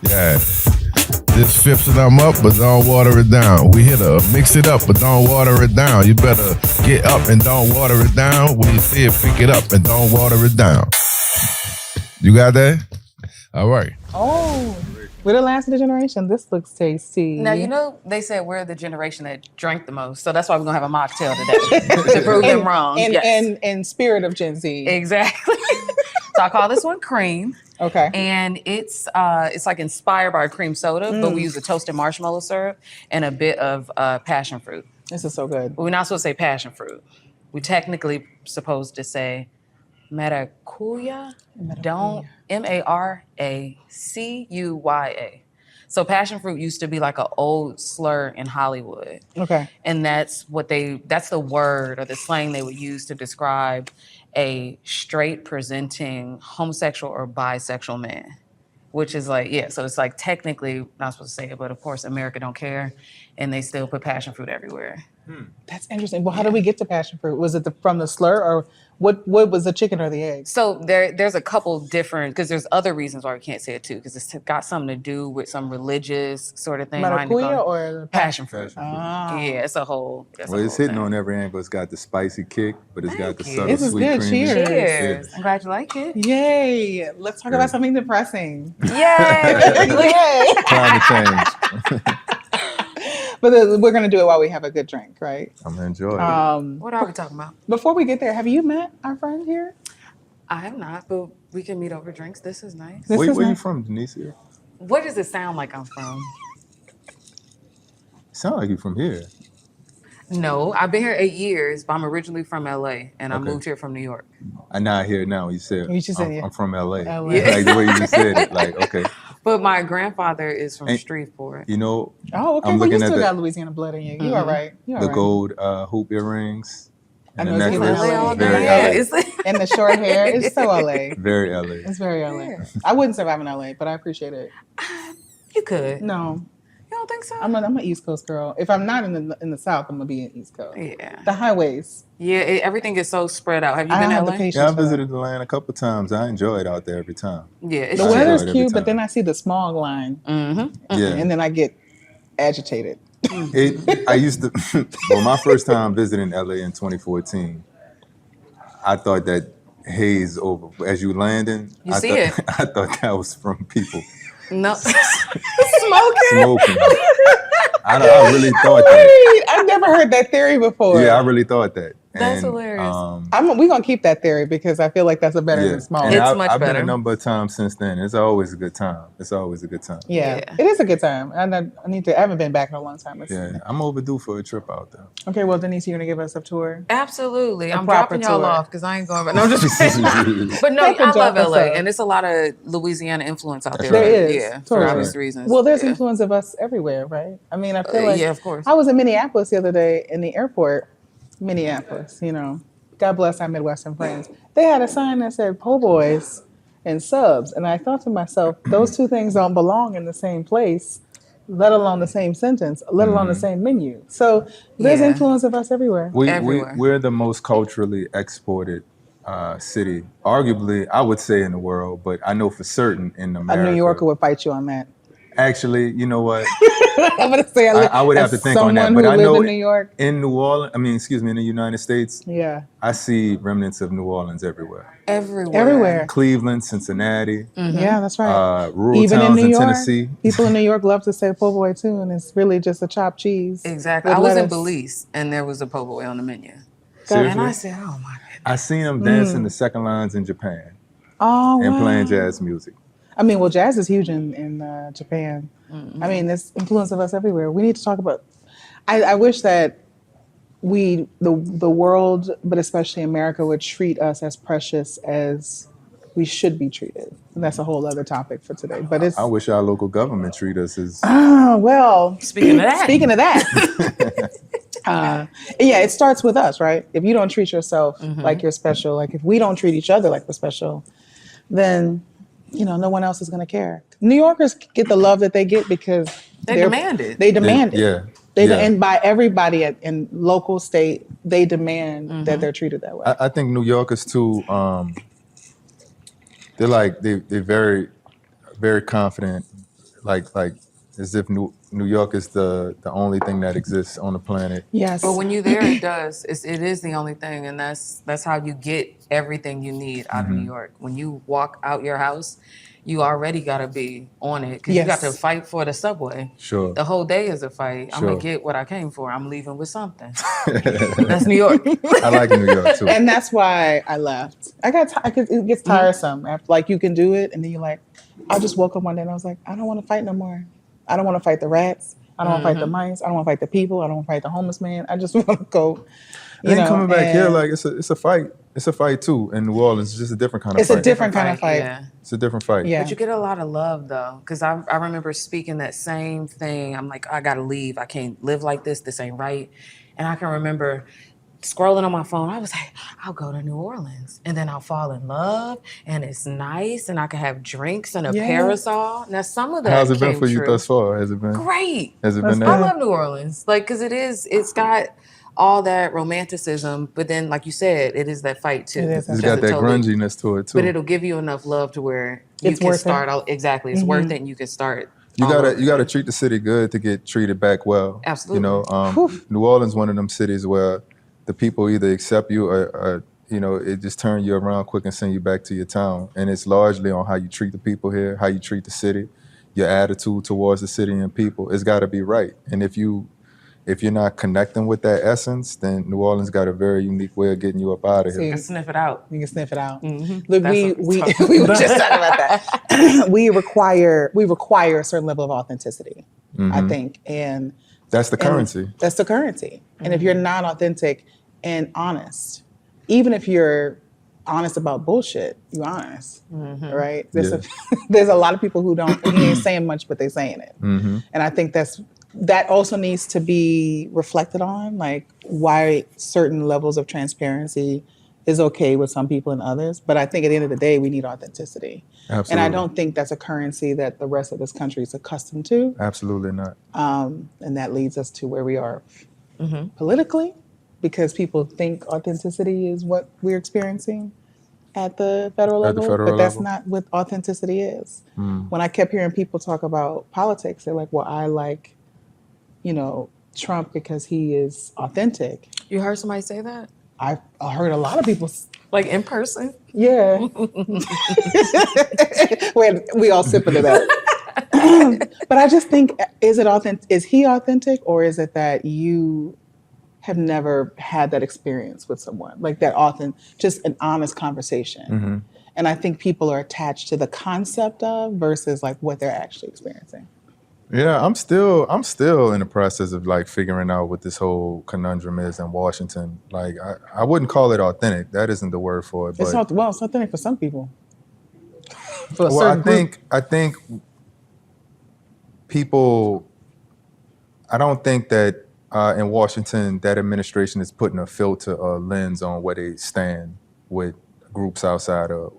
Yeah. Just fifthing them up, but don't water it down. We hit a mix it up, but don't water it down. You better get up and don't water it down. When you see it, pick it up and don't water it down. You got that? All right. Oh, we're the last of the generation. This looks tasty. Now, you know, they said we're the generation that drank the most. So that's why we're going to have a mocktail today to prove them wrong. In spirit of Gen Z. Exactly. So I call this one cream. Okay. And it's like inspired by cream soda, but we use a toasted marshmallow syrup and a bit of passion fruit. This is so good. But we're not supposed to say passion fruit. We technically supposed to say maracuya. Don't Maracuya. So passion fruit used to be like an old slur in Hollywood. Okay. And that's the word or the slang they would use to describe a straight presenting homosexual or bisexual man. Which is like, yeah, so it's like technically not supposed to say it, but of course America don't care and they still put passion fruit everywhere. That's interesting. Well, how did we get to passion fruit? Was it from the slur or what was the chicken or the egg? So there's a couple different, because there's other reasons why we can't say it too, because it's got something to do with some religious sort of thing. Maracuya or passion fruit? Ah. Yeah, it's a whole. It's hitting on every angle. It's got the spicy kick, but it's got the subtle This is sweet good. cream. Cheers. Cheers. I'm glad you like it. Yay. Let's talk about something depressing. Yay! Climate change. But we're going to do it while we have a good drink, right? I'm going to enjoy it. What are we talking about? Before we get there, have you met our friend here? I have not, but we can meet over drinks. This is nice. Where you from, Denicia? What does it sound like I'm from? Sound like you from here. No, I've been here 8 years, but I'm originally from LA, and I moved here from New York. I'm not here now. You said I'm from LA. LA. Like the way you just said it. Like, okay. But my grandfather is from Shreveport. You know, Oh, okay. I'm Well, you looking at still the- got Louisiana blood in you. You all right. You all the right. gold hoop earrings. I And know the it's necklace. LA all Very day. LA. And the short hair. It's so LA. Very LA. It's very LA. I wouldn't survive in LA, but I appreciate it. You could. No, You don't think so? I'm an East Coast girl. If I'm not in the South, I'm gonna be in East Coast. Yeah. The highways. Yeah, everything is so spread out. Have you I been don't to have the LA? patience. Yeah, I for that. visited the land a couple times. I enjoy it out there every time. Yeah, it's The I weather's enjoy it every cute, but time. then I see the smog line, Yeah. and then I get agitated. I used to, well, my first time visiting LA in 2014, I thought that haze over, as you landing, You I see thought, it. I thought that was from people No. smoking. I really thought that. Wait, I've never heard that theory before. Yeah, I really thought that. That's hilarious. We're gonna keep that theory because I feel like that's a better than smog. And It's I've much been better. a number of times since then. It's always a good time. It's always a good time. Yeah, Yeah. it is a good time. And I haven't been back in a long time. Yeah, I'm overdue for a trip out there. Okay, well, Denise, you're gonna give us a tour. Absolutely. I'm proper dropping y'all tour. off because I ain't going back. No, I'm just kidding. But no, Proper I love drop us LA, off. and it's a lot of Louisiana influence out there. There is, Yeah, for totally. obvious reasons. Well, there's yeah. influence of us everywhere, right? I mean, I feel like yeah, of course. I was in Minneapolis the other day in the airport. Minneapolis, you know. God bless our Midwestern friends. They had a sign that said po' boys and subs. And I thought to myself, those two things don't belong in the same place, let alone the same sentence, let alone the same menu. So there's Yeah. influence of us everywhere. Everywhere. We're the most culturally exported city, arguably, I would say in the world, but I know for certain in A America. New Yorker would fight you on that. Actually, you know what? I'm going to say I would have to think on that, someone but who I lived know in New York. in New Orleans, in the United States, Yeah. I see remnants of New Orleans everywhere. Everywhere. Cleveland, Cincinnati, Yeah, that's right. rural Even in towns New in York, Tennessee. people in New York love to say po' boy too, and it's really just a chopped cheese. Exactly. with I was in lettuce. Belize, and there was a po' boy on the menu. Seriously? And I said, oh my God. I seen them dancing the second lines in Japan Oh, and wow. playing jazz music. I mean, well, jazz is huge in Japan. I mean, there's influence of us everywhere. We need to talk about. I wish that the world, but especially America, would treat us as precious as we should be treated. And that's a whole other topic for today. But it's I wish our local government treat us as well. Speaking of that. Speaking of that. Yeah, it starts with us, right? If you don't treat yourself like you're special, like if we don't treat each other like we're special, then no one else is going to care. New Yorkers get the love that they get because They demand it. They demand it. Yeah. And by everybody in local, state, they demand that they're treated that way. I think New Yorkers too. They're very, very confident, like as if New York is the only thing that exists on the planet. Yes. But when you're there, it does. It is the only thing, and that's how you get everything you need out of New York. When you walk out your house, you already gotta be on it because you got to Yes. fight for the subway. Sure. The whole day is a fight. I'm Sure. gonna get what I came for. I'm leaving with something. That's New York. I like New York too. And that's why I left. It gets tiresome after, like, you can do it, and then you're like, I just woke up one day and I was like, I don't want to fight no more. I don't want to fight the rats. I don't want to fight the mice. I don't want to fight the people. I don't want to fight the homeless man. I just want to go. And then coming back here, like it's a fight. It's a fight too in New Orleans. It's just a different kind of fight. It's a different kind of fight. Yeah. It's a different fight. Yeah. But you get a lot of love though, because I remember speaking that same thing. I'm like, I gotta leave. I can't live like this. This ain't right. And I can remember scrolling on my phone. I was like, I'll go to New Orleans and then I'll fall in love and it's nice and I can have drinks and a parasol. Now some of that How's it been for you true. thus far? Has it been Great? Has it been I there? love New Orleans, like, because it's got all that romanticism, but then, like you said, it is that fight too. It is. It's got that grunginess to it too. But it'll give you enough love to where you It's can worth start it. out. Exactly, it's worth it, and you can start. You all over gotta again. treat the city good to get treated back well. Absolutely. You know, New Orleans, one of them cities where the people either accept you or you know, it just turn you around quick and send you back to your town. And it's largely on how you treat the people here, how you treat the city, your attitude towards the city and people. It's got to be right. And if you're not connecting with that essence, then New Orleans got a very unique way of getting you up out of here. You can sniff it out. You can sniff it out. Mhm. Look, That's we what I'm talking we were just talking about that. we require a certain level of authenticity, I think, and That's the currency. that's the currency. And if you're not authentic and honest, even if you're honest about bullshit, you're honest, right? There's a lot of people who ain't saying much, but they saying it, and I think that also needs to be reflected on, like why certain levels of transparency is okay with some people and others. But I think at the end of the day, we need authenticity. Absolutely. And I don't think that's a currency that the rest of this country is accustomed to. Absolutely not. And that leads us to where we are politically, because people think authenticity is what we're experiencing at the federal At the level, federal but that's level. not what authenticity is. When I kept hearing people talk about politics, they're like, well, I like, Trump because he is authentic. You heard somebody say that, I heard a lot of people, like in person. yeah. we all sipping to that. But I just think, is he authentic, or is it that you have never had that experience with someone, like that just an honest conversation? And I think people are attached to the concept of versus like what they're actually experiencing. Yeah, I'm still in the process of like figuring out what this whole conundrum is in Washington. Like I wouldn't call it authentic. That isn't the word for it. But It's authentic for some people. For a well, certain group. I think people. I don't think that in Washington that administration is putting a filter or lens on where they stand with groups outside of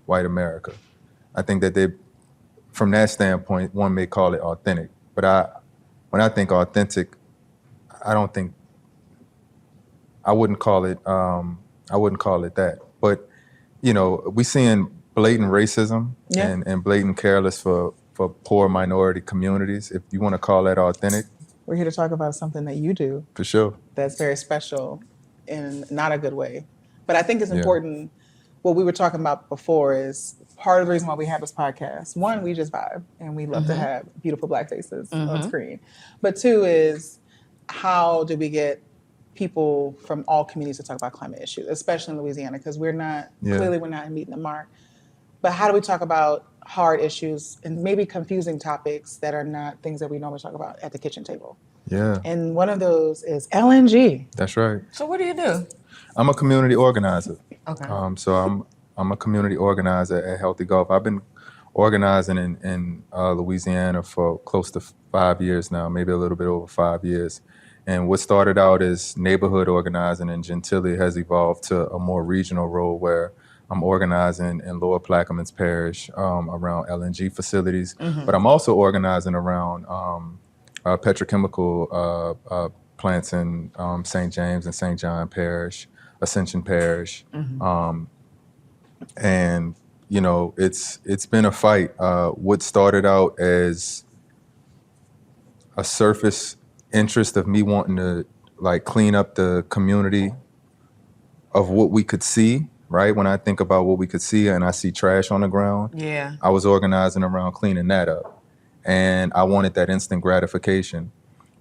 white America. I think that from that standpoint, one may call it authentic. But when I think authentic, I wouldn't call it that. But we seeing blatant racism and blatant careless for poor minority communities. If you want to call that authentic, We're here to talk about something that you do for sure. that's very special in not a good way. But I think it's important. What we were talking about before is part of the reason why we have this podcast. One, we just vibe and we love to have beautiful Black faces on screen. But two is, how do we get people from all communities to talk about climate issues, especially in Louisiana, because we're not meeting the mark. But how do we talk about hard issues and maybe confusing topics that are not things that we normally talk about at the kitchen table? Yeah. And one of those is LNG. That's right. So what do you do? I'm a community organizer. Okay. So I'm a community organizer at Healthy Gulf. I've been organizing in Louisiana for close to 5 years now, maybe a little bit over 5 years. And what started out as neighborhood organizing in Gentilly has evolved to a more regional role where I'm organizing in Lower Plaquemines Parish around LNG facilities, but I'm also organizing around petrochemical plants in St. James and St. John Parish, Ascension Parish. And, it's been a fight. What started out as a surface interest of me wanting to like clean up the community of what we could see, right? When I think about what we could see and I see trash on the ground, Yeah. I was organizing around cleaning that up. And I wanted that instant gratification.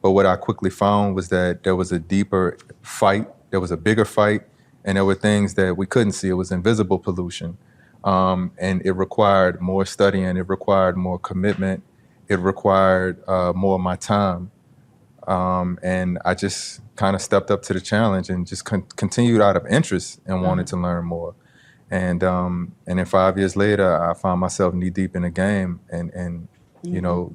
But what I quickly found was that there was a deeper fight, there was a bigger fight, and there were things that we couldn't see. It was invisible pollution. And it required more studying, it required more commitment, it required more of my time. And I just kind of stepped up to the challenge and just continued out of interest and wanted to learn more. And then 5 years later, I found myself knee deep in the game and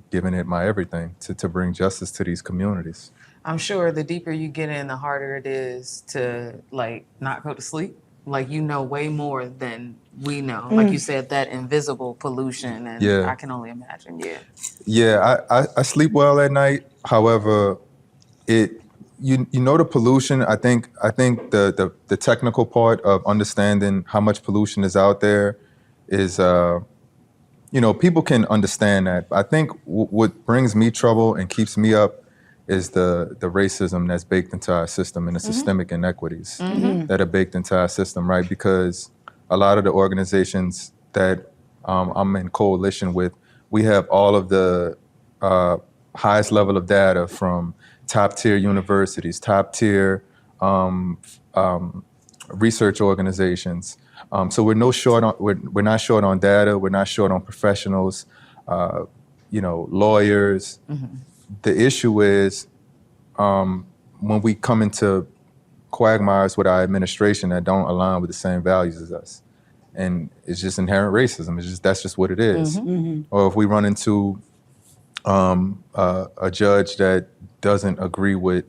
giving it my everything to bring justice to these communities. I'm sure the deeper you get in, the harder it is to like not go to sleep. Like you know way more than we know. Like you said, that invisible pollution, and Yeah. I can only imagine. Yeah. Yeah, I sleep well at night. However, the pollution. I think the technical part of understanding how much pollution is out there is people can understand that. I think what brings me trouble and keeps me up is the racism that's baked into our system and the systemic inequities that are baked into our system, right? Because a lot of the organizations that I'm in coalition with, we have all of the highest level of data from top tier universities, top tier research organizations. So we're not short on data. We're not short on professionals, lawyers. The issue is when we come into quagmires with our administration that don't align with the same values as us. And it's just inherent racism. That's just what it is. Or if we run into a judge that doesn't agree with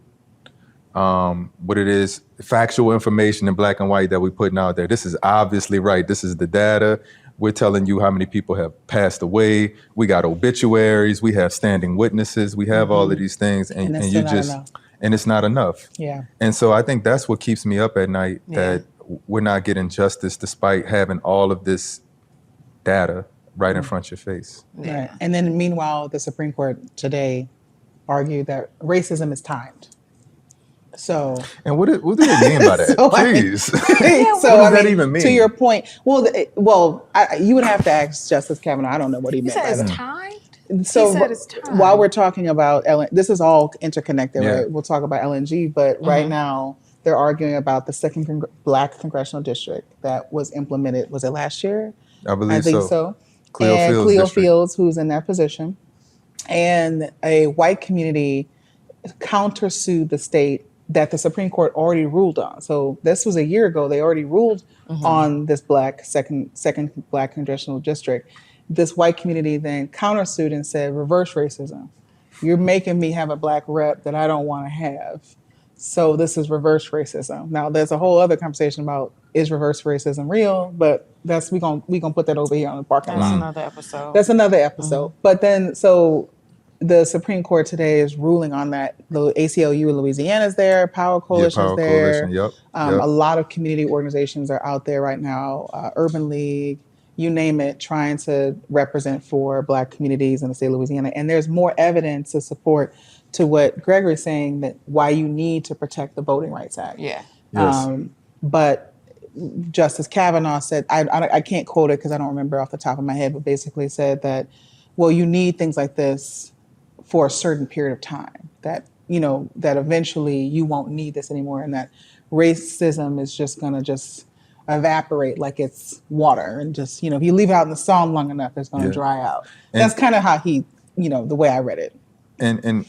what it is, factual information in black and white that we're putting out there. This is obviously right. This is the data. We're telling you how many people have passed away. We got obituaries. We have standing witnesses. We have all of these things, and you just, and it's not enough. Yeah. And so I think that's what keeps me up at night, that we're not getting justice despite having all of this data right in front of your face. Yeah. Right. And then meanwhile, the Supreme Court today argued that racism is timed. So, and what do they mean by that? So Please. what does that even mean? To your point, you would have to ask Justice Kavanaugh. I don't know what he meant by He said that. it's timed? So He said it's timed. while we're talking about this is all interconnected, Yeah. right? We'll talk about LNG, but right now they're arguing about the second black congressional district that was implemented. Was it last year? I believe so. Cleo Fields, who's in that position, and a white community countersued the state that the Supreme Court already ruled on. So this was a year ago. They already ruled on this second black congressional district. This white community then countersued and said, reverse racism. You're making me have a black rep that I don't want to have. So this is reverse racism. Now there's a whole other conversation about, is reverse racism real? But we gonna put that over here on the parking lot. That's another episode. That's another episode. But then, so the Supreme Court today is ruling on that. The ACLU in Louisiana is there, Power Coalition is there. Yep. A lot of community organizations are out there right now, Urban League, you name it, trying to represent for black communities in the state of Louisiana. And there's more evidence to support to what Gregory's saying, that why you need to protect the Voting Rights Act. Yeah. Yes. But Justice Kavanaugh said, I can't quote it because I don't remember off the top of my head, but basically said that, well, you need things like this for a certain period of time, that, that eventually you won't need this anymore, and that racism is just going to just evaporate like it's water, and just, if you leave it out in the sun long enough, it's going to dry out. And that's kind of how he, the way I read it. And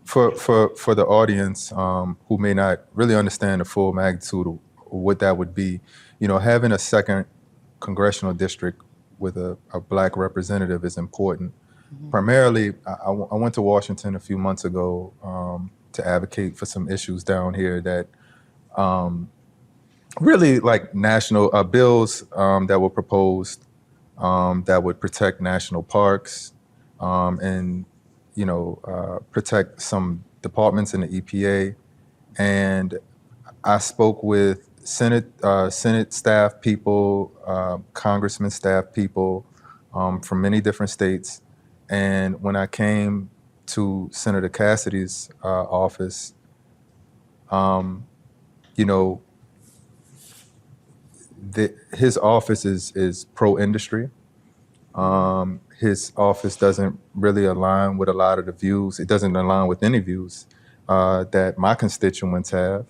for the audience who may not really understand the full magnitude of what that would be, having a second congressional district with a black representative is important. Primarily, I went to Washington a few months ago to advocate for some issues down here that really like national bills that were proposed that would protect national parks and protect some departments in the EPA. And I spoke with Senate staff people, congressman staff people from many different states. And when I came to Senator Cassidy's office, you know, his office is pro-industry. His office doesn't really align with a lot of the views. It doesn't align with any views that my constituents have.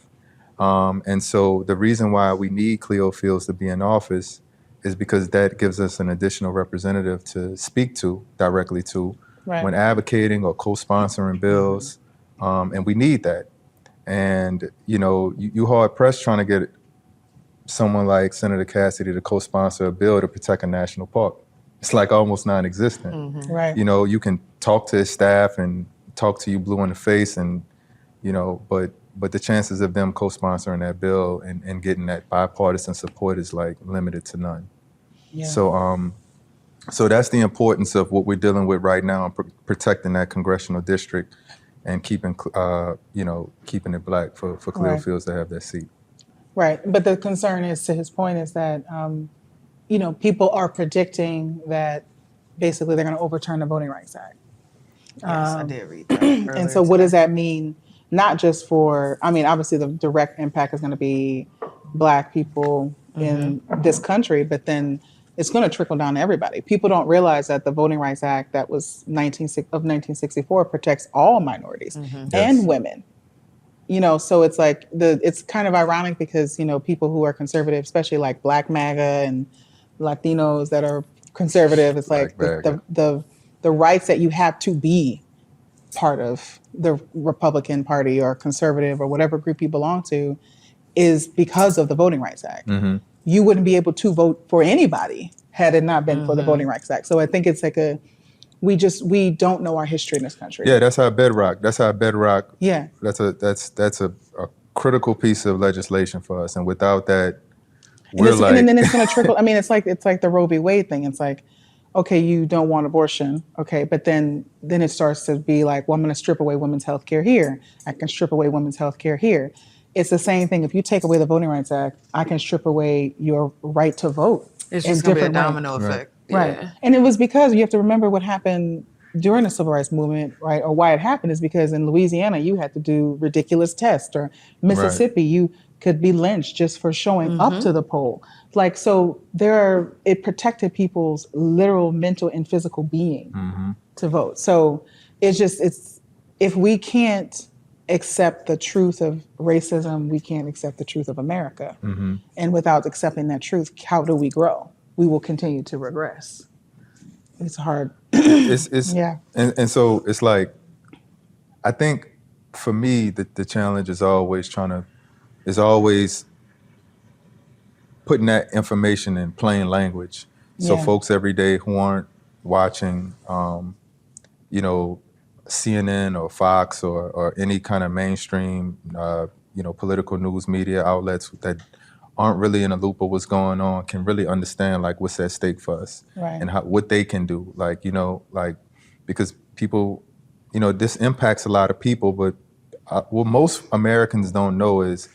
And so the reason why we need Cleo Fields to be in office is because that gives us an additional representative to speak to directly to when advocating or co-sponsoring bills. And we need that. And, you know, you hard pressed trying to get someone like Senator Cassidy to co-sponsor a bill to protect a national park. It's like almost non-existent. Right. You know, you can talk to his staff and talk to you blue in the face and, you know, but the chances of them co-sponsoring that bill and getting that bipartisan support is like limited to none. Yeah. So that's the importance of what we're dealing with right now, protecting that congressional district and keeping it black for Cleo Fields to have that seat. Right. But the concern is, to his point, is that, you know, people are predicting that basically they're going to overturn the Voting Rights Act. Yes, I did read that. And so what does that mean? Not just for, I mean, obviously the direct impact is going to be Black people in this country, but then it's going to trickle down to everybody. People don't realize that the Voting Rights Act that was 1964 protects all minorities and women. You know, so it's like it's kind of ironic because, you know, people who are conservative, especially like Black MAGA and Latinos that are conservative, it's like the rights that you have to be part of the Republican Party or conservative or whatever group you belong to is because of the Voting Rights Act. You wouldn't be able to vote for anybody had it not been for the Voting Rights Act. So I think it's like we don't know our history in this country. Yeah, that's our bedrock. Yeah. That's a critical piece of legislation for us. And without that, and then it's going to trickle. I mean, it's like the Roe v. Wade thing. It's like, okay, you don't want abortion, okay, but then it starts to be like, well, I'm going to strip away women's health care here. I can strip away women's health care here. It's the same thing. If you take away the Voting Rights Act, I can strip away your right to vote. It's just going to be a domino effect. Right. Yeah. And it was because you have to remember what happened during the Civil Rights Movement, right? Or why it happened is because in Louisiana, you had to do ridiculous tests, or Mississippi, you could be lynched just for showing up to the poll. Like, so it protected people's literal mental and physical being to vote. So if we can't accept the truth of racism, we can't accept the truth of America. And without accepting that truth, how do we grow? We will continue to regress. It's hard. Yeah. And so it's like, I think for me, the challenge is always putting that information in plain language. So folks every day who aren't watching, you know, CNN or Fox or any kind of mainstream, you know, political news media outlets that aren't really in a loop of what's going on can really understand like what's at stake for us and what they can do. Like, you know, like, because people, you know, this impacts a lot of people, but what most Americans don't know is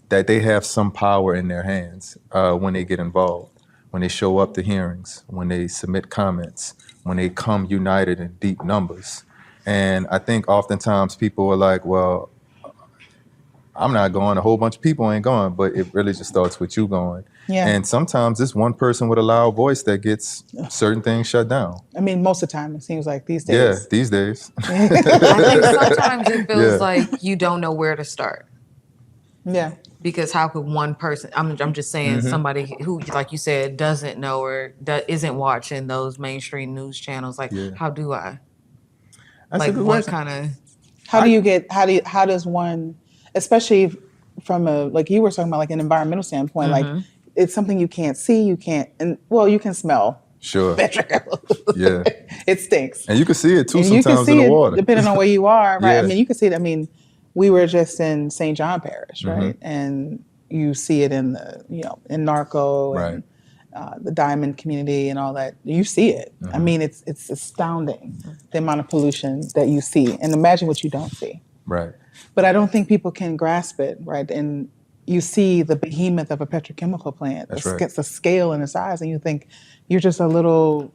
that they have some power in their hands when they get involved, when they show up to hearings, when they submit comments, when they come united in deep numbers. And I think oftentimes people are like, well, I'm not going, a whole bunch of people ain't going, but it really just starts with you going. Yeah. And sometimes it's one person with a loud voice that gets certain things shut down. I mean, most of the time, it seems like these days. Yeah, these days. I think sometimes it feels like you don't know where to start. Yeah. Because how could one person, I'm just saying somebody who, like you said, doesn't know or isn't watching those mainstream news channels, like, how do I? That's like, a good what question. kind of... How does one, especially from like you were talking about, like an environmental standpoint, like it's something you can't see, you can smell. Sure. Petrochemical. Yeah. It stinks. And you can see it too And sometimes in the water. Depending on where you are, right? Yeah. I mean, you can see it. I mean, we were just in St. John Parish, right? And you see it in in Narco and the diamond community and all that. You see it. I mean, it's astounding the amount of pollution that you see. And imagine what you don't see. Right. But I don't think people can grasp it, right? And you see the behemoth of a petrochemical plant, That's right. the scale and the size, and you think you're just a little,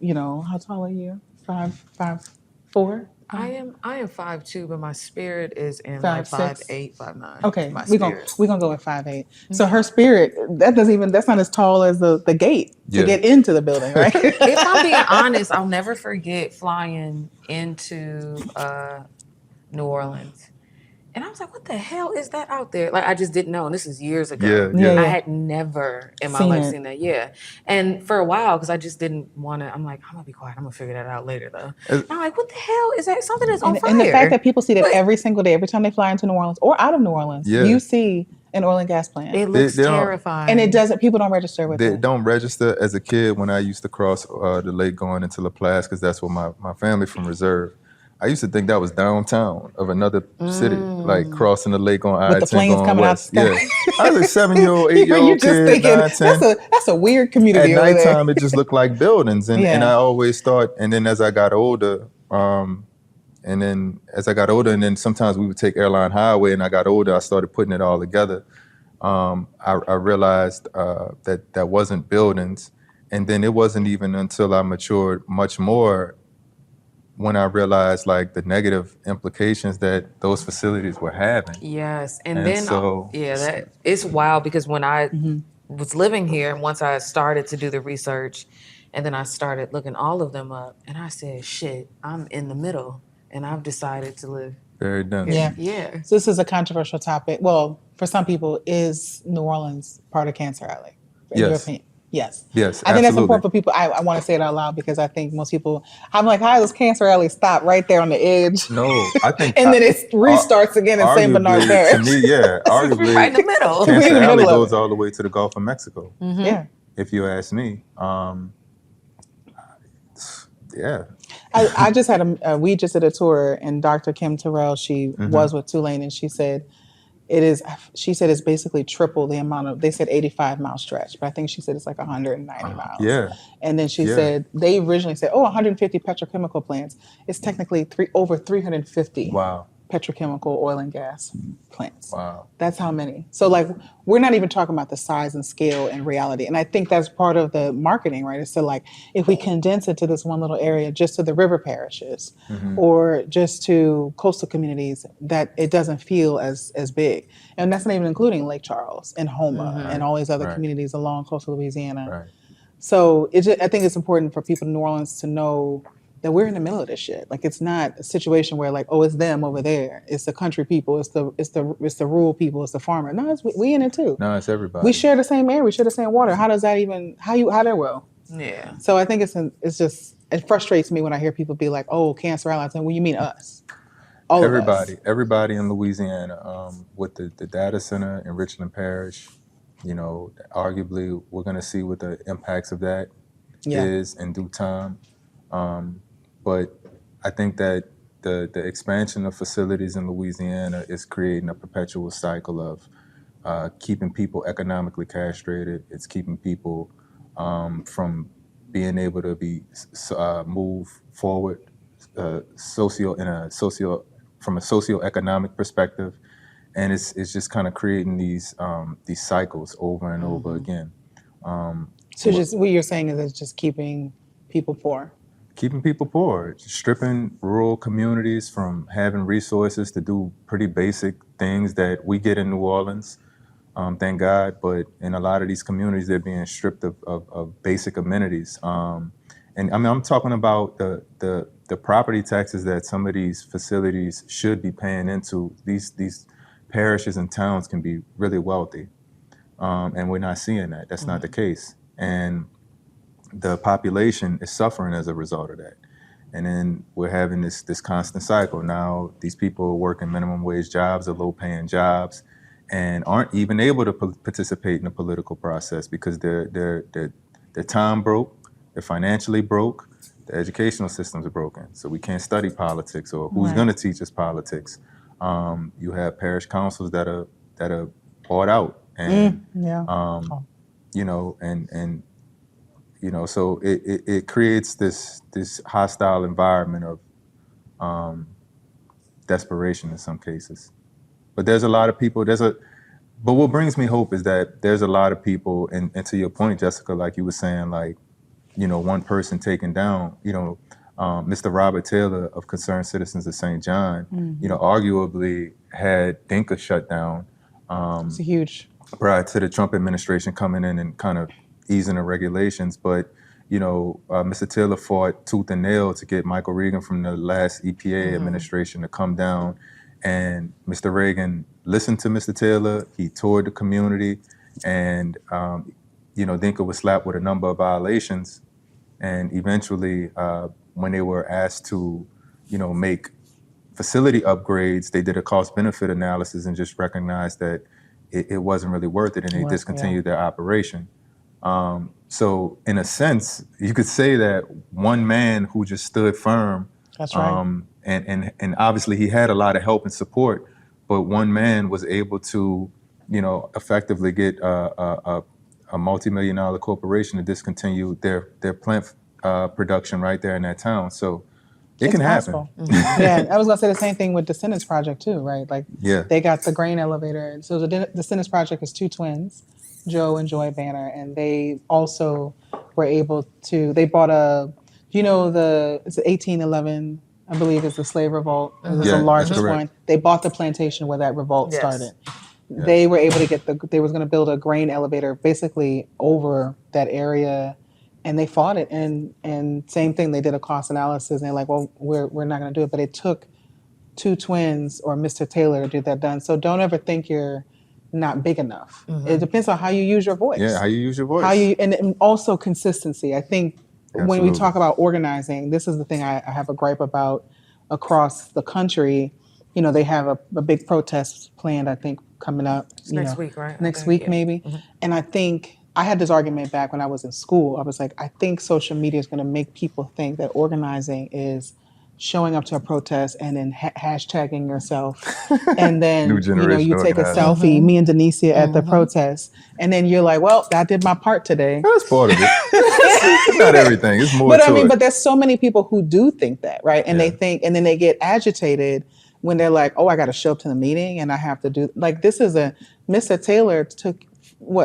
how tall are you? 5'4"? I am 5'2", but my spirit is in like 5'6"? 5'8", 5'9". Okay, My we're gonna spirit. we're gonna go with 5'8". So her spirit, that's not as tall as the gate to Yeah. get into the building, right? If I'm being honest, I'll never forget flying into New Orleans. And I was like, what the hell is that out there? Like, I just didn't know. And this is years ago. Yeah, I yeah. had never in my Seen life it. seen that. Yeah. And for a while, because I just didn't want to, I'm like, I'm going to be quiet. I'm going to figure that out later, though. And I'm like, what the hell is that? Something is on fire. And the fact that people see that But every single day, every time they fly into New Orleans or out of New Orleans, Yeah. you see an oil and gas plant. it looks They don't- terrifying. And people don't register with They it. don't register. As a kid, when I used to cross the lake going into LaPlace, because that's where my family from Reserve, I used to think that was downtown of another city, like crossing the lake on I-10 With the planes going coming out west. the sky. Yeah, I was a 7-year-old, 8-year-old You're just kid, thinking 9, 10. that's a weird community At over there. nighttime, it just looked like buildings, and I always thought. And then as I got older, and then sometimes we would take Airline Highway, and I got older, I started putting it all together. I realized that wasn't buildings, and then it wasn't even until I matured much more when I realized like the negative implications that those facilities were having. Yes. And then, so- that it's wild because when I was living here, once I started to do the research and then I started looking all of them up and I said, shit, I'm in the middle and I've decided to live. Very dense. Yeah. Yeah. So this is a controversial topic. Well, for some people, is New Orleans part of Cancer Alley? In your Yes. opinion? Yes. Yes, I think that's absolutely. important for people. I want to say it out loud because I think most people, I'm like, how does Cancer Alley stop right there on the edge? No, I think, And then it restarts again in St. Bernard arguably, Parish. to me, yeah, arguably, Right in the middle. We're in Cancer the Alley middle of goes it. all the way to the Gulf of Mexico. Yeah. If you ask me, yeah, I just had we just did a tour and Dr. Kim Terrell, she was with Tulane and she said it's basically triple the amount of, they said 85-mile stretch, but I think she said it's like 190 miles. yeah. And then she said, they originally said, 150 petrochemical plants. It's technically over 350 Wow. petrochemical oil and gas plants. Wow. That's how many. So like, we're not even talking about the size and scale and reality. And I think that's part of the marketing, right? It's to like, if we condense it to this one little area, just to the river parishes or just to coastal communities, that it doesn't feel as big. And that's not even including Lake Charles and Houma and all these other communities along coastal Louisiana. Right. So I think it's important for people in New Orleans to know that we're in the middle of this shit. Like, it's not a situation where like, it's them over there. It's the country people. It's the rural people. It's the farmer. No, we in it too. No, it's everybody. We share the same air. We share the same water. How does that even? How they're well? Yeah. So I think it frustrates me when I hear people be like, Cancer Allies. And well, you mean us? All of us. Everybody in Louisiana, with the data center in Richland Parish, arguably we're going to see what the impacts of that is in due time. But I think that the expansion of facilities in Louisiana is creating a perpetual cycle of keeping people economically castrated. It's keeping people from being able to be move forward from a socioeconomic perspective, and it's just kind of creating these cycles over and over again. So just what you're saying is it's just keeping people poor. Keeping people poor, stripping rural communities from having resources to do pretty basic things that we get in New Orleans, thank God. But in a lot of these communities, they're being stripped of basic amenities. And I mean, I'm talking about the property taxes that some of these facilities should be paying into. These parishes and towns can be really wealthy, and we're not seeing that. That's not the case. And the population is suffering as a result of that. And then we're having this constant cycle. Now these people are working minimum wage jobs or low paying jobs and aren't even able to participate in the political process because they're time broke, they're financially broke, the educational systems are broken. So we can't study politics or who's gonna teach us politics. You have parish councils that are bought out and so it creates this hostile environment of desperation in some cases. But there's a lot of people. But what brings me hope is that there's a lot of people, and to your point, Jessica, like you were saying, like, one person taken down, Mr. Robert Taylor of Concerned Citizens of St. John, arguably had Dinka shut down It's a huge. prior to the Trump administration coming in and kind of easing the regulations. But, Mr. Taylor fought tooth and nail to get Michael Reagan from the last EPA administration to come down. And Mr. Reagan listened to Mr. Taylor. He toured the community, and Dinka was slapped with a number of violations. And eventually, when they were asked to, make facility upgrades, they did a cost-benefit analysis and just recognized that it wasn't really worth it, and they discontinued their operation. So, in a sense, you could say that one man who just stood firm. That's right. And obviously he had a lot of help and support, but one man was able to, effectively get a multi-million-dollar corporation to discontinue their plant production right there in that town. So it can happen. Yeah, I was gonna say the same thing with Descendants Project too, right? Like, they got the grain elevator. So the Descendants Project is two twins, Joe and Joy Banner, and they also were able to. They bought it's 1811. I believe it's the slave revolt. It was the largest one. They bought the plantation where that revolt started. Yeah. They were able to get they was going to build a grain elevator basically over that area, and they fought it. And same thing, they did a cost analysis, and they're like, well, we're not going to do it. But it took two twins or Mr. Taylor to get that done. So don't ever think you're not big enough. It depends on how you use your voice. Yeah, how you use your voice. And also consistency. I think when we talk about organizing, this is the thing I have a gripe about across the country. They have a big protest planned, I think, coming up. Next week, right? Next week, maybe. And I think I had this argument back when I was in school. I was like, I think social media is going to make people think that organizing is showing up to a protest and then hashtagging yourself, and then you take a selfie, me and Denicia at the protest, and then you're like, well, I did my part today. That's part of it. It's not everything. It's more. But there's so many people who do think that, right? And they think, and then they get agitated when they're like, oh, I got to show up to the meeting and I have to do like this is Mr. Taylor took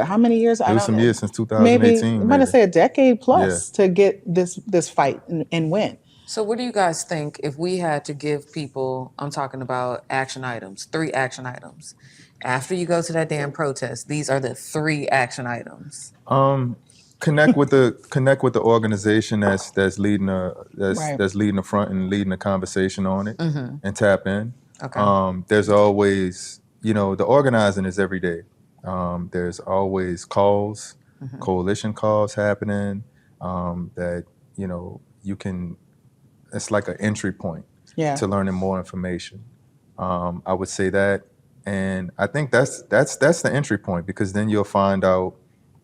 how many years? It was some years since 2018. I'm going to say a decade plus to get this fight and win. So what do you guys think if we had to give people, I'm talking about action items, 3 action items. After you go to that damn protest, these are the 3 action items. Connect with the organization that's leading that's leading the front and leading the conversation on it, and tap in. Okay. There's always, the organizing is every day. There's always calls, coalition calls happening, that, you can. It's like an entry point to learning more information. I would say that, and I think that's the entry point, because then you'll find out,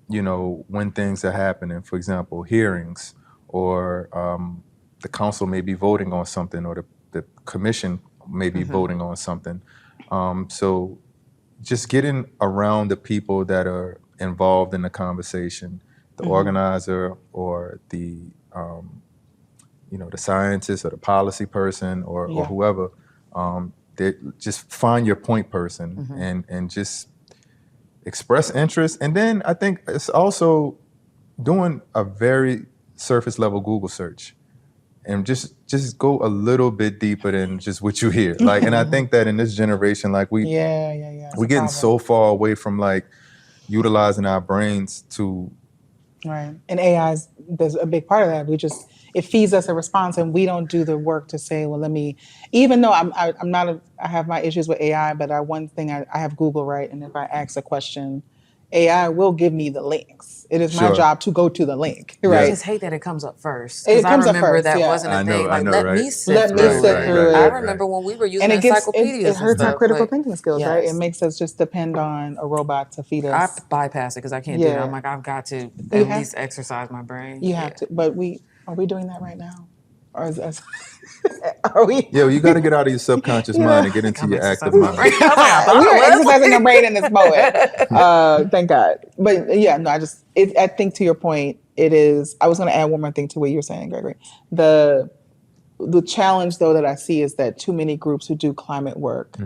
when things are happening. For example, hearings, or the council may be voting on something, or the commission may be voting on something. So just getting around the people that are involved in the conversation, the organizer or the the scientist or the policy person or whoever, just find your point person and just express interest. And then I think it's also doing a very surface level Google search and just go a little bit deeper than just what you hear. Like, and I think that in this generation, like we're getting so far away from like utilizing our brains to. Right. And there's a big part of that. It feeds us a response, and we don't do the work to say, well, even though I have my issues with AI, but one thing I have Google, right? And if I ask a question, AI will give me the links. It is my job to go to the link, right? I just hate that it comes up first. Because I remember that wasn't a thing. Like, let me sift through it. I remember when we were using encyclopedias. It hurts our critical thinking skills, right? It makes us just depend on a robot to feed us. I bypass it because I can't do it. I'm like, I've got to at least exercise my brain. You have to, but are we doing that right now? Or are we? Yeah, you got to get out of your subconscious mind and get into your active mind. We are exercising our brain in this moment. Thank God. But I think to your point, it is. I was going to add one more thing to what you're saying, Gregory. The challenge, though, that I see is that too many groups who do climate work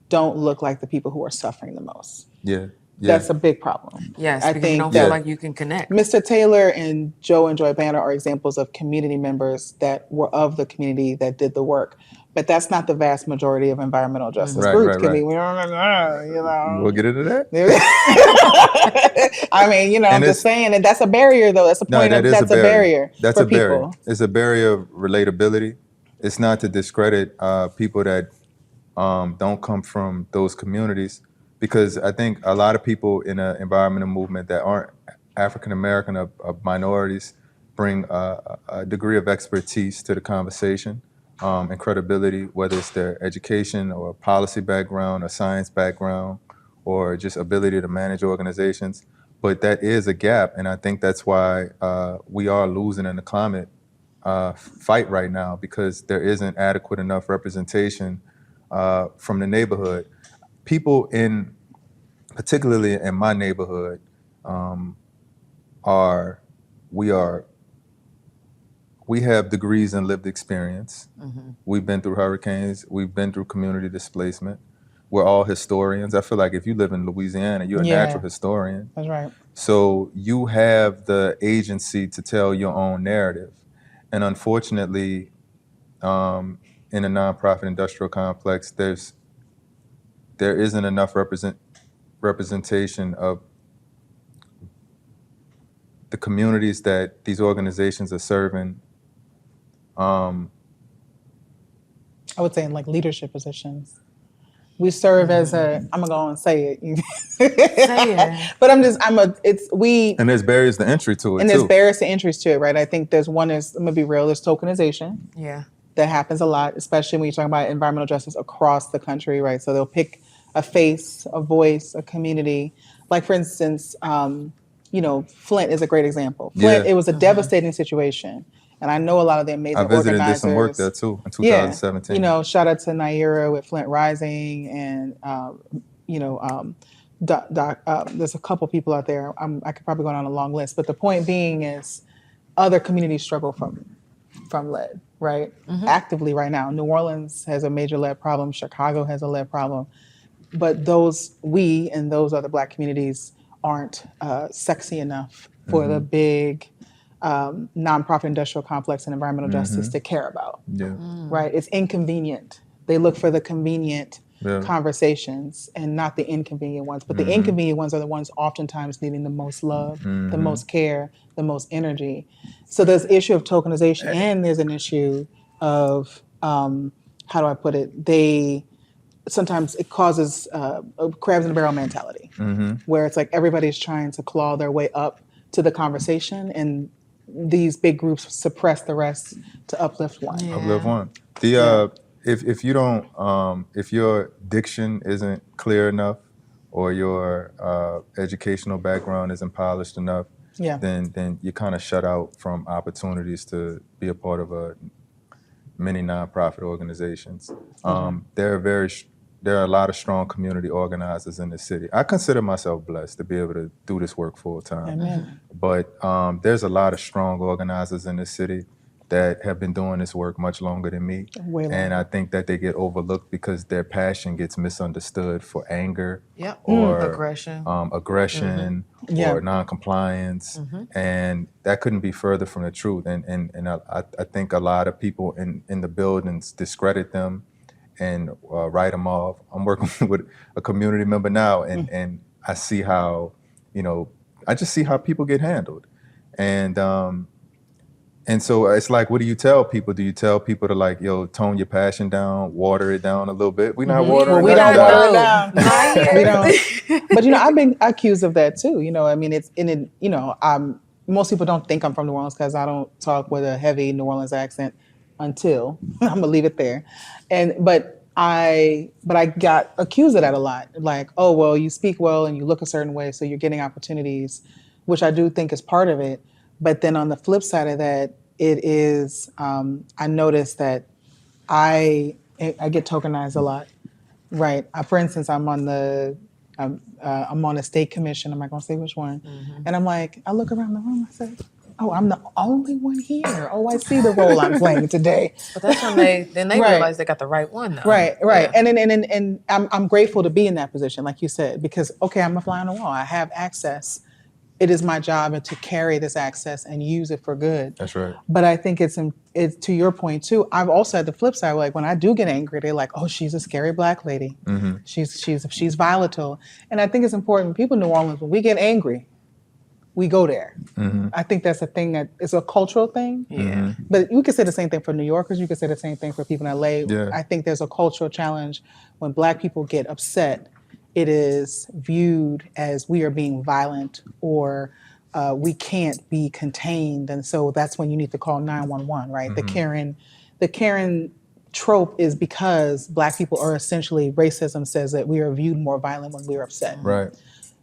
don't look like the people who are suffering the most. Yeah. That's a big problem. Yes, I because you think don't feel that like you can connect. Mr. Taylor and Joe and Joy Banner are examples of community members that were of the community that did the work. But that's not the vast majority of environmental justice Right, groups. right, Can be, right. you know. We'll get into that. I mean, you know, And I'm just saying, and that's a barrier, though. That's the No, point that of is that's a barrier That's for a barrier. people. It's a barrier of relatability. It's not to discredit people that don't come from those communities, because I think a lot of people in the environmental movement that aren't African American or minorities bring a degree of expertise to the conversation and credibility, whether it's their education or policy background or science background or just ability to manage organizations. But that is a gap, and I think that's why we are losing in the climate fight right now, because there isn't adequate enough representation from the neighborhood. People particularly in my neighborhood, are we are we have degrees in lived experience. We've been through hurricanes. We've been through community displacement. We're all historians. I feel like if you live in Louisiana, you're a natural historian. That's right. So you have the agency to tell your own narrative. And unfortunately, in a nonprofit industrial complex, there isn't enough representation of the communities that these organizations are serving. I would say in like leadership positions. We serve as I'm gonna go and say it. Say it. But and there's barriers to entry to it and too. there's barriers to entry to it, right? I think I'm gonna be real, there's tokenization. Yeah. That happens a lot, especially when you talk about environmental justice across the country, right? So they'll pick a face, a voice, a community. Like for instance, Flint is a great example. Flint, Yeah. it was a devastating situation. And I know a lot of the amazing I visited, organizers. did some work there too in 2017. Yeah, shout out to Naira with Flint Rising, and there's a couple people out there. I could probably go down a long list, but the point being is, other communities struggle from lead, right? Actively right now. New Orleans has a major lead problem. Chicago has a lead problem, but we and those other Black communities aren't sexy enough for the big nonprofit industrial complex and environmental justice to care about. Yeah. Right? It's inconvenient. They look for the convenient conversations and not the inconvenient ones. But the inconvenient ones are the ones oftentimes needing the most love, the most care, the most energy. So there's an issue of tokenization, and there's an issue of, how do I put it? Sometimes it causes a crabs in a barrel mentality, where it's like everybody's trying to claw their way up to the conversation, and these big groups suppress the rest to uplift one. Yeah. Uplift one. If you don't, if your diction isn't clear enough, or your educational background isn't polished enough, then you kind of shut out from opportunities to be a part of many nonprofit organizations. There are a lot of strong community organizers in the city. I consider myself blessed to be able to do this work full time. Amen. But there's a lot of strong organizers in the city that have been doing this work much longer than me. Way longer. And I think that they get overlooked because their passion gets misunderstood for anger or aggression Mm-hmm. or noncompliance. And that couldn't be further from the truth. And I think a lot of people in the buildings discredit them and write them off. I'm working with a community member now, and I see how, I just see how people get handled. And so it's like, what do you tell people? Do you tell people to like, tone your passion down, water it down a little bit? We're not watering We it don't down. water it down. We don't. But I've been accused of that too. I mean, it's in it. Most people don't think I'm from New Orleans because I don't talk with a heavy New Orleans accent until I'm gonna leave it there. But I got accused of that a lot. Like, oh well, you speak well and you look a certain way, so you're getting opportunities, which I do think is part of it. But then on the flip side of that, it is, I noticed that I get tokenized a lot, right? For instance, I'm on a state commission. I'm not gonna say which one, and I'm like, I look around the room. I said, oh, I'm the only one here. Oh, I see the role I'm playing today. But that's when they Right. realize they got the right one though. Right. Yeah. And I'm grateful to be in that position, like you said, because okay, I'm a fly on the wall. I have access. It is my job to carry this access and use it for good. That's right. But I think it's to your point too. I've also had the flip side. Like when I do get angry, they're like, "Oh, she's a scary black lady. She's volatile." And I think it's important. People in New Orleans, when we get angry, we go there. I think that's a thing that is a cultural thing. Yeah. But you could say the same thing for New Yorkers. You could say the same thing for people in LA. Yeah. I think there's a cultural challenge when black people get upset. It is viewed as we are being violent or we can't be contained. And so that's when you need to call 911, right? The Karen trope is because black people are essentially, racism says that we are viewed more violent when we're upset. Right.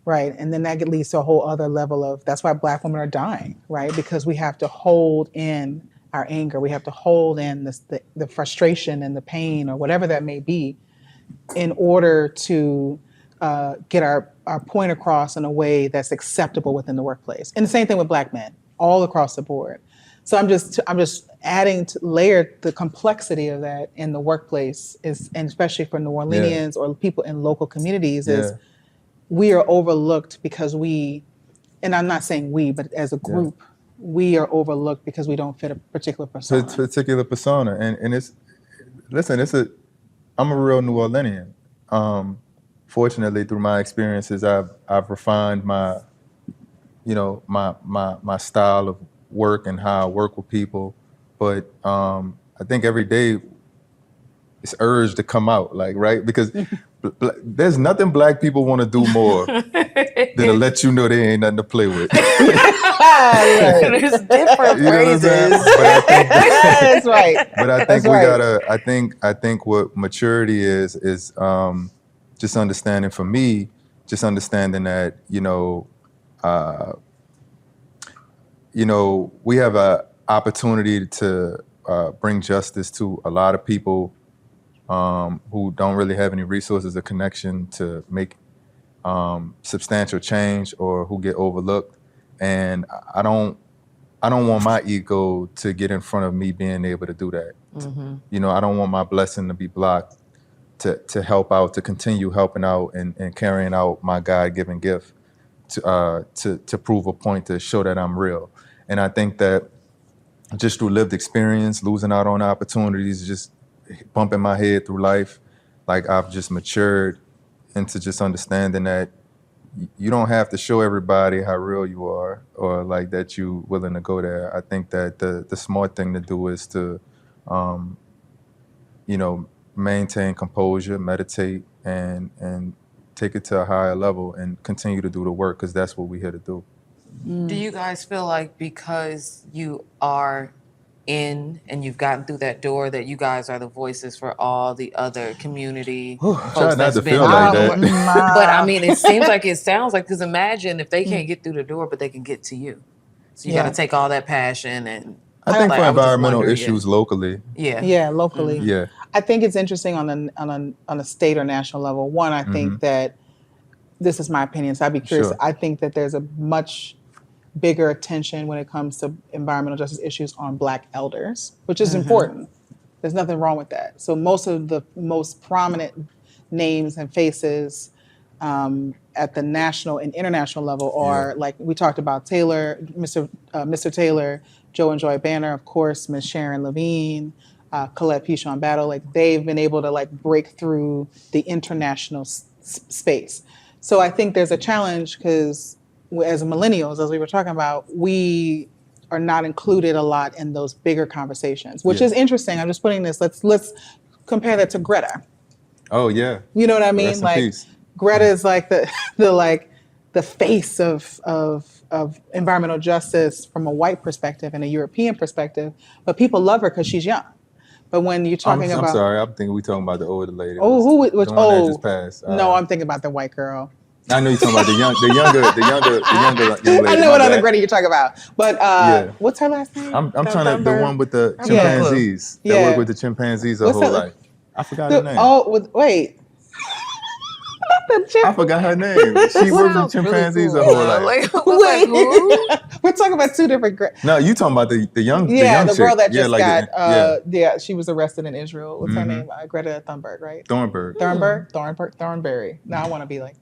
Right. And then that leads to a whole other level of, that's why black women are dying, right? Because we have to hold in our anger. We have to hold in the frustration and the pain or whatever that may be in order to get our point across in a way that's acceptable within the workplace. And the same thing with black men, all across the board. So I'm just adding to layer the complexity of that in the workplace is, and especially for New Orleanians or people in local communities, is we are overlooked because we, and I'm not saying we, but as a group, we are overlooked because we don't fit a particular persona. It's a particular persona, and it's, listen, I'm a real New Orleanian. Fortunately, through my experiences, I've refined my, my style of work and how I work with people. But I think every day it's urged to come out, like, right? Because there's nothing black people want to do more than to let you know they ain't nothing to play with. There's different phrases. But I think That's right. But I think I think what maturity is just understanding, for me, just understanding that, we have a opportunity to bring justice to a lot of people who don't really have any resources or connection to make substantial change, or who get overlooked. And I don't want my ego to get in front of me being able to do that. I don't want my blessing to be blocked to help out, to continue helping out and carrying out my God-given gift to prove a point, to show that I'm real. And I think that just through lived experience, losing out on opportunities, just bumping my head through life, like, I've just matured into just understanding that you don't have to show everybody how real you are, or like that you willing to go there. I think that the smart thing to do is to, maintain composure, meditate, and take it to a higher level and continue to do the work, because that's what we're here to do. Do you guys feel like because you are in and you've gotten through that door, that you guys are the voices for all the other community folks Try not that's to been feel like through it? that. But I mean, it sounds like, because imagine if they can't get through the door, but they can get to you. So you got to take all that passion and. I think like, for I was just environmental wondering, issues locally. Yeah, locally. Yeah. I think it's interesting on a state or national level. One, I think that, this is my opinion, so I'd be curious. Sure. I think that there's a much bigger attention when it comes to environmental justice issues on Black elders, which is important. There's nothing wrong with that. So most of the most prominent names and faces at the national and international level are, like we talked about, Taylor, Mr. Taylor, Joe and Joy Banner, of course, Ms. Sharon Levine, Colette Pichon Battle. Like, they've been able to break through the international space. So I think there's a challenge because as millennials, as we were talking about, we are not included a lot in those bigger conversations, which is interesting. I'm just putting this, let's compare that to Greta. Oh yeah. You know what I mean? Rest in Like, peace. Greta is like the face of environmental justice from a white perspective and a European perspective, but people love her because she's young. But when you're talking I'm about, sorry, I'm thinking we talking about the older lady. oh, the one that just passed. no, I'm thinking about the white girl. I know you're talking about the younger young lady. I know what other Greta you're talking about, but what's her last name? I'm trying to, the one with the chimpanzees that work with the chimpanzees her whole life. I forgot her name. Oh, wait. I forgot her name. She works with chimpanzees really her cool, whole life. Like, I was like, who? We're talking about two different. No, you talking about the young The chick. girl that Yeah, just like got. She was arrested in Israel. What's her name? Greta Thunberg, right? Thornburg. Thornberry. Now I want to be like.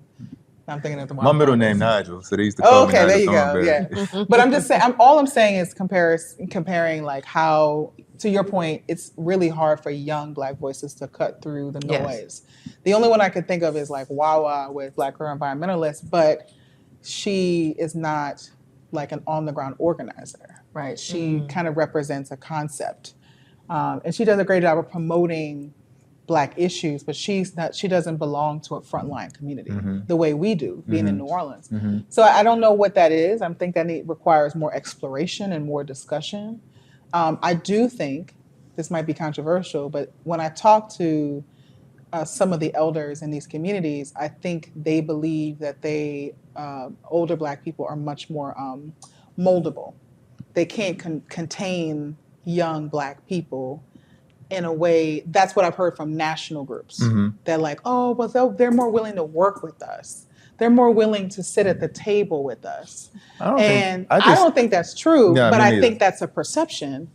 I'm thinking of the one. My middle name Nigel, so they used to call me Okay, there Nigel you go. Thornberry. Yeah, but I'm just saying. All I'm saying is comparing like how, to your point, it's really hard for young Black voices to cut through the noise. The only one I could think of is like Wawa with Black Girl Environmentalist, but she is not like an on the ground organizer, right? She kind of represents a concept, and she does a great job of promoting Black issues, but she doesn't belong to a frontline community the way we do, being in New Orleans. So I don't know what that is. I think that requires more exploration and more discussion. I do think, this might be controversial, but when I talk to some of the elders in these communities, I think they believe that older Black people are much more moldable. They can't contain young Black people in a way. That's what I've heard from national groups. They're like, oh, but they're more willing to work with us. They're more willing to sit at the table with us. I don't think that's true, but I think that's a perception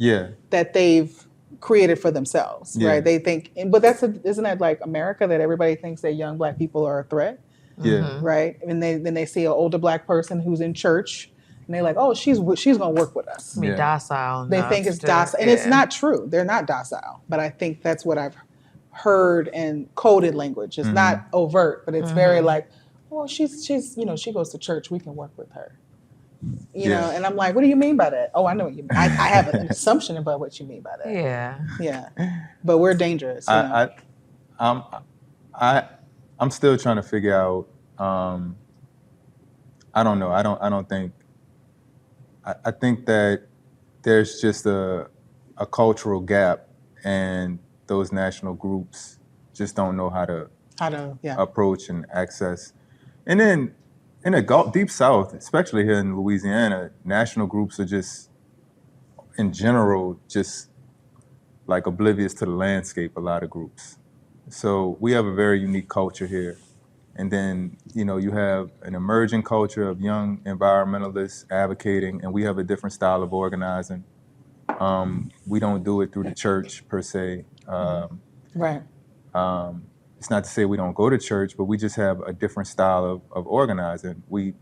that they've created for themselves, right? They think, but isn't that like America, that everybody thinks that young Black people are a threat? Right? And then they see an older Black person who's in church, and they're like, oh, she's gonna work with us. Be docile. They think it's docile, and it's not true. They're not docile, but I think that's what I've heard in coded language. It's not overt, but it's very like, oh, she's she goes to church. We can work with her. You know, and I'm like, what do you mean by that? Oh, I know what you mean. I have an assumption about what you mean by that. Yeah. But we're dangerous. I'm still trying to figure out. I don't know. I don't think. I think that there's just a cultural gap, and those national groups just don't know how to approach and access. And then in the Deep South, especially here in Louisiana, national groups are just, in general, just like oblivious to the landscape, a lot of groups. So we have a very unique culture here. And then, you have an emerging culture of young environmentalists advocating, and we have a different style of organizing. We don't do it through the church per se. Right. It's not to say we don't go to church, but we just have a different style of organizing. We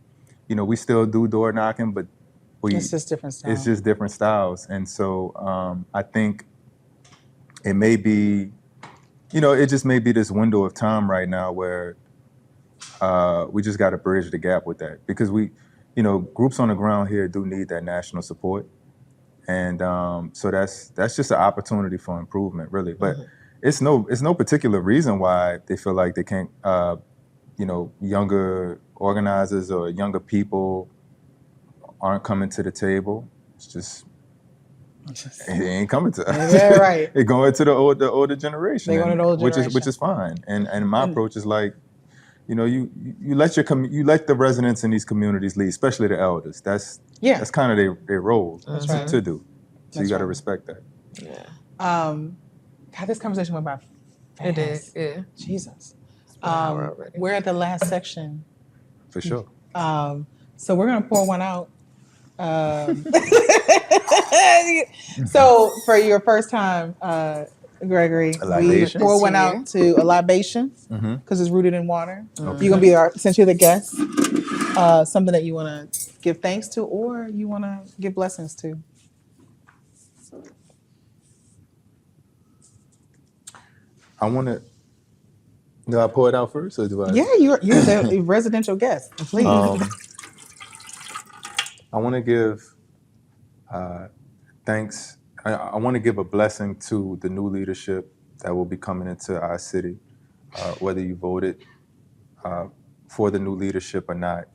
still do door knocking, but it's just different styles. It's just different styles. And so I think it may be, it just may be this window of time right now where we just got to bridge the gap with that, because groups on the ground here do need that national support. And so that's just an opportunity for improvement, really. But it's no particular reason why they feel like they can't, younger organizers or younger people aren't coming to the table. It's just they ain't coming to us. Yeah, right. They're going to the older generation. They're going to the older generation. Which is fine. And my approach is like, you let the residents in these communities lead, especially the elders. That's kind of their role to do. So you got to respect that. Yeah. God, this conversation went by fast. It did. Yeah. Jesus. We're at the last section. For sure. So we're gonna pour one out. So for your first time, Gregory, we pour one out to a libation because it's rooted in water. Okay. You're gonna be since you're the guest, something that you want to give thanks to, or you want to give blessings to. Do I pour it out first, or do I? Yeah, you're the residential guest. Please. I want to give thanks. I want to give a blessing to the new leadership that will be coming into our city, whether you voted for the new leadership or not,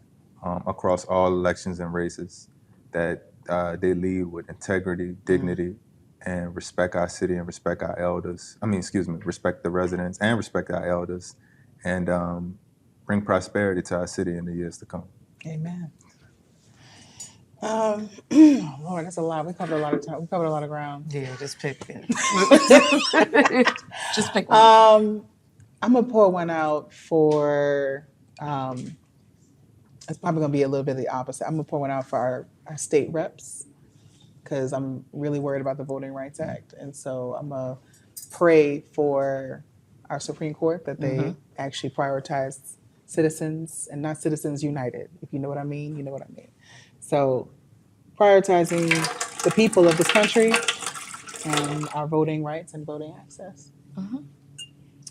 across all elections and races, that they lead with integrity, dignity, and respect our city and respect our elders. Respect the residents and respect our elders, and bring prosperity to our city in the years to come. Amen. Lord, that's a lot. We covered a lot of time. We covered a lot of ground. Yeah, just pick it. Just pick one. I'm gonna pour one out for. It's probably gonna be a little bit of the opposite. I'm gonna pour one out for our state reps because I'm really worried about the Voting Rights Act, and so I'm gonna pray for our Supreme Court that they actually prioritize citizens and not citizens united. If you know what I mean, you know what I mean. So prioritizing the people of this country and our voting rights and voting access.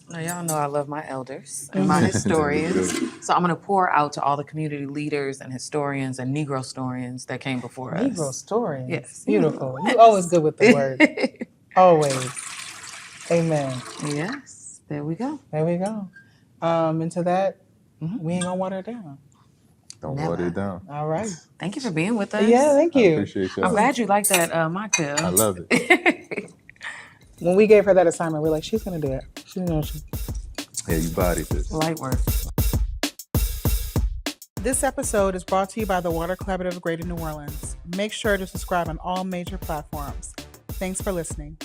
Now, y'all know I love my elders and my historians. So I'm going to pour out to all the community leaders and historians and Negro historians that came before us. Negro stories. Yes. Beautiful. You're always good with the word. Always. Amen. Yes. There we go. There we go. And to that, we ain't gonna water it down. Don't water it down. All right. Thank you for being with us. Yeah, thank I you. appreciate y'all. I'm glad you like that mocktail. I love it. When we gave her that assignment, we're like, she's gonna do it. She knows. Yeah, you bodied this. Light work. This episode is brought to you by the Water Collaborative of Greater New Orleans. Make sure to subscribe on all major platforms. Thanks for listening.